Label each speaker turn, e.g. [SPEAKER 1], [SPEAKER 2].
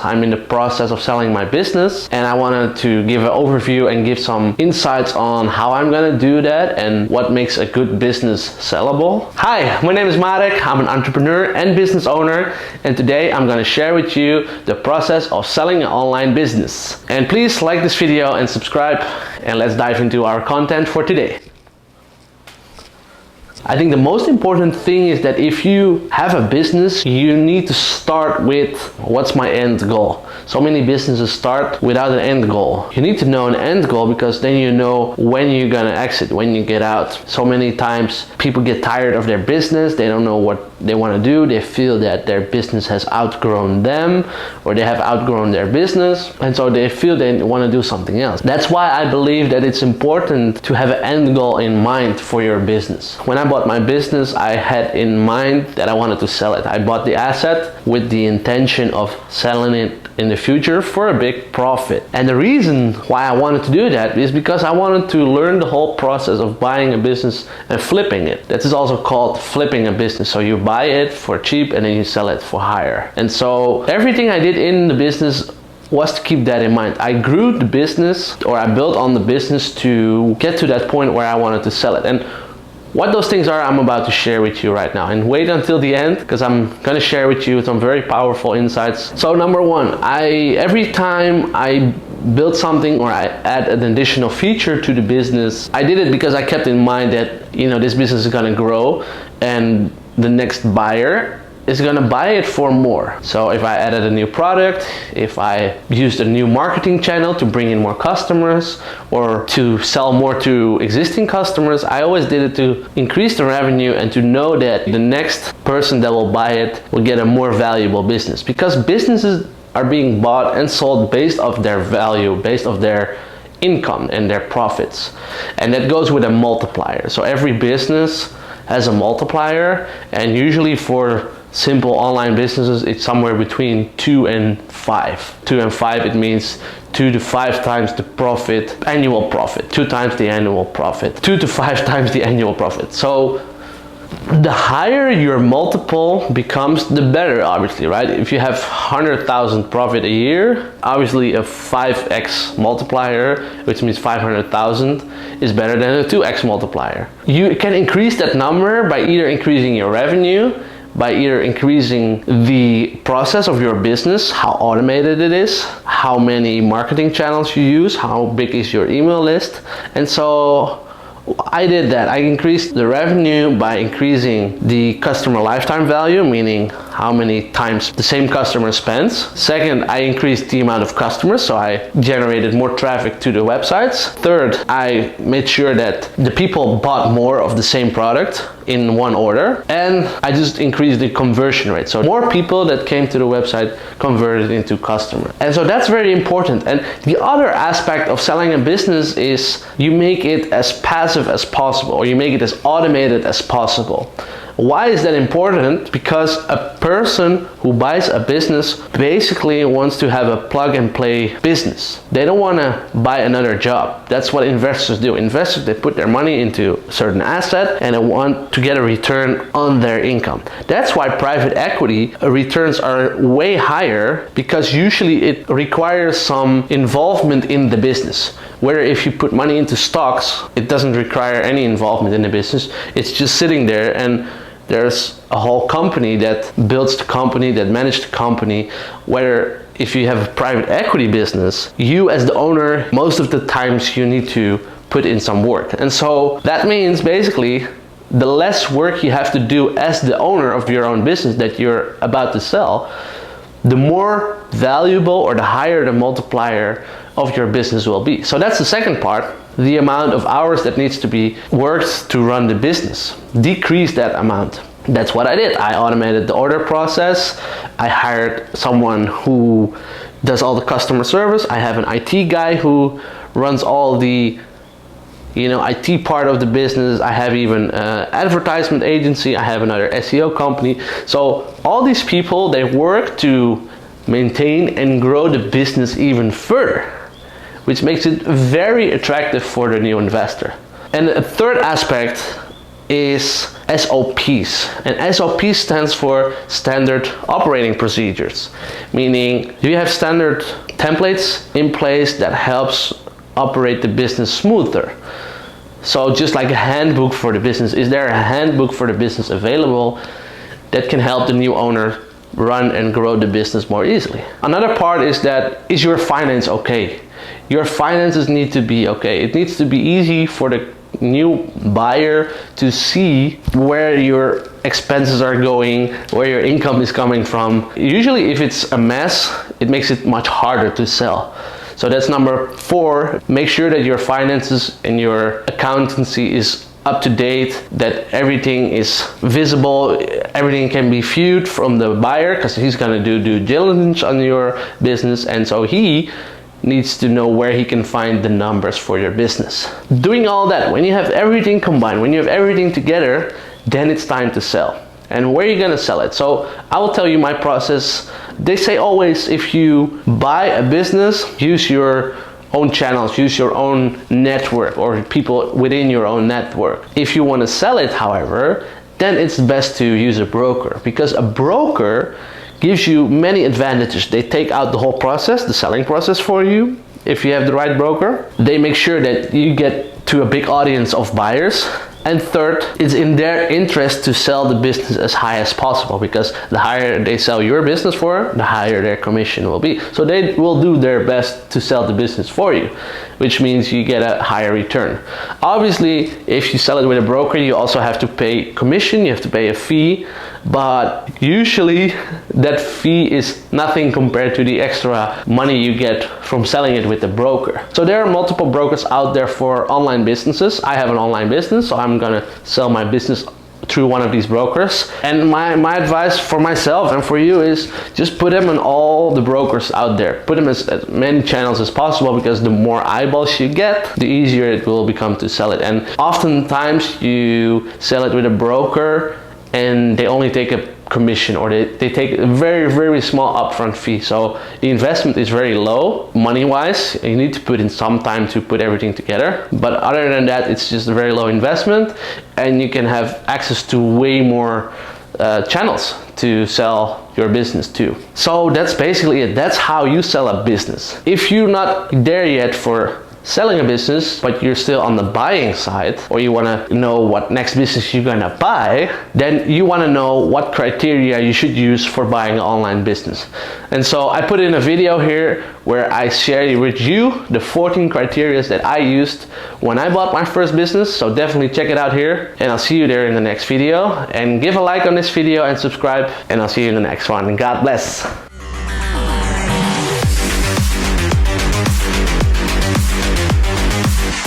[SPEAKER 1] I'm in the process of selling my business, and I wanted to give an overview and give some insights on how I'm gonna do that and what makes a good business sellable. Hi, my name is Marek. I'm an entrepreneur and business owner, and today I'm gonna share with you the process of selling an online business. And please like this video and subscribe, and let's dive into our content for today. I think the most important thing is that if you have a business, you need to start with what's my end goal. So many businesses start without an end goal. You need to know an end goal because then you know when you're gonna exit, when you get out. So many times people get tired of their business, they don't know what they want to do, they feel that their business has outgrown them or they have outgrown their business, and so they feel they want to do something else. That's why I believe that it's important to have an end goal in mind for your business. When I bought my business, I had in mind that I wanted to sell it. I bought the asset with the intention of selling it in the future for a big profit. And the reason why I wanted to do that is because I wanted to learn the whole process of buying a business and flipping it. That is also called flipping a business. So you buy it for cheap and then you sell it for higher. And so everything I did in the business was to keep that in mind. I grew the business, or I built on the business to get to that point where I wanted to sell it. And what those things are, I'm about to share with you right now. And wait until the end, because I'm gonna share with you some very powerful insights. So number one, every time I build something or I add an additional feature to the business, I did it because I kept in mind that, this business is gonna grow and the next buyer is gonna buy it for more. So if I added a new product, if I used a new marketing channel to bring in more customers or to sell more to existing customers, I always did it to increase the revenue and to know that the next person that will buy it will get a more valuable business, because businesses are being bought and sold based off their value, based off their income and their profits. And that goes with a multiplier. So every business has a multiplier, and usually for simple online businesses, it's somewhere between 2 and 5. 2 and 5, it means 2 to 5 times the profit, annual profit, 2 times the annual profit, 2 to 5 times the annual profit. So the higher your multiple becomes, the better, obviously, right? If you have 100,000 profit a year, obviously a 5x multiplier, which means 500,000, is better than a 2x multiplier. You can increase that number by either increasing your revenue, by either increasing the process of your business, how automated it is, how many marketing channels you use, how big is your email list. And so I did that. I increased the revenue by increasing the customer lifetime value, meaning how many times the same customer spends. Second, I increased the amount of customers, so I generated more traffic to the websites. Third, I made sure that the people bought more of the same product in one order, and I just increased the conversion rate. So more people that came to the website converted into customers. And so that's very important. And the other aspect of selling a business is you make it as passive as possible, or you make it as automated as possible. Why is that important? Because a person who buys a business basically wants to have a plug and play business. They don't want to buy another job. That's what investors do. Investors, they put their money into a certain asset and they want to get a return on their income. That's why private equity returns are way higher, because usually it requires some involvement in the business. Where if you put money into stocks, it doesn't require any involvement in the business. It's just sitting there, and there's a whole company that builds the company, that manages the company. Where if you have a private equity business, you as the owner, most of the times you need to put in some work. And so that means basically the less work you have to do as the owner of your own business that you're about to sell, the more valuable or the higher the multiplier of your business will be. So that's the second part, the amount of hours that needs to be worked to run the business. Decrease that amount. That's what I did. I automated the order process. I hired someone who does all the customer service. I have an IT guy who runs all the IT part of the business. I have even an advertisement agency. I have another SEO company. So all these people, they work to maintain and grow the business even further, which makes it very attractive for the new investor. And a third aspect is SOPs. And SOP stands for Standard Operating Procedures, meaning you have standard templates in place that helps operate the business smoother. So just like a handbook for the business, is there a handbook for the business available that can help the new owner run and grow the business more easily? Another part is that, is your finance okay? Your finances need to be okay. It needs to be easy for the new buyer to see where your expenses are going, where your income is coming from. Usually if it's a mess, it makes it much harder to sell. So that's number 4. Make sure that your finances and your accountancy is up to date, that everything is visible, everything can be viewed from the buyer, because he's going to do due diligence on your business, and so he needs to know where he can find the numbers for your business. Doing all that, when you have everything combined, when you have everything together, then it's time to sell. And where are you going to sell it? So I will tell you my process. They say always, if you buy a business, use your own channels, use your own network or people within your own network. If you want to sell it, however, then it's best to use a broker, because a broker gives you many advantages. They take out the whole process, the selling process for you. If you have the right broker, they make sure that you get to a big audience of buyers. And third, it's in their interest to sell the business as high as possible, because the higher they sell your business for, the higher their commission will be. So they will do their best to sell the business for you, which means you get a higher return. Obviously, if you sell it with a broker, you also have to pay commission, you have to pay a fee, but usually that fee is nothing compared to the extra money you get from selling it with the broker. So there are multiple brokers out there for online businesses. I have an online business, so I'm gonna sell my business through one of these brokers. And my advice for myself and for you is just put them on all the brokers out there. Put them as many channels as possible, because the more eyeballs you get, the easier it will become to sell it. And oftentimes you sell it with a broker and they only take a commission, or they take a very, very small upfront fee. So the investment is very low money wise. You need to put in some time to put everything together, but other than that, it's just a very low investment, and you can have access to way more channels to sell your business to. So that's basically it. That's how you sell a business. If you're not there yet for selling a business, but you're still on the buying side, or you want to know what next business you're gonna buy, then you want to know what criteria you should use for buying an online business. And so I put in a video here where I share with you the 14 criteria that I used when I bought my first business. So definitely check it out here, and I'll see you there in the next video. And give a like on this video and subscribe, and I'll see you in the next one. God bless.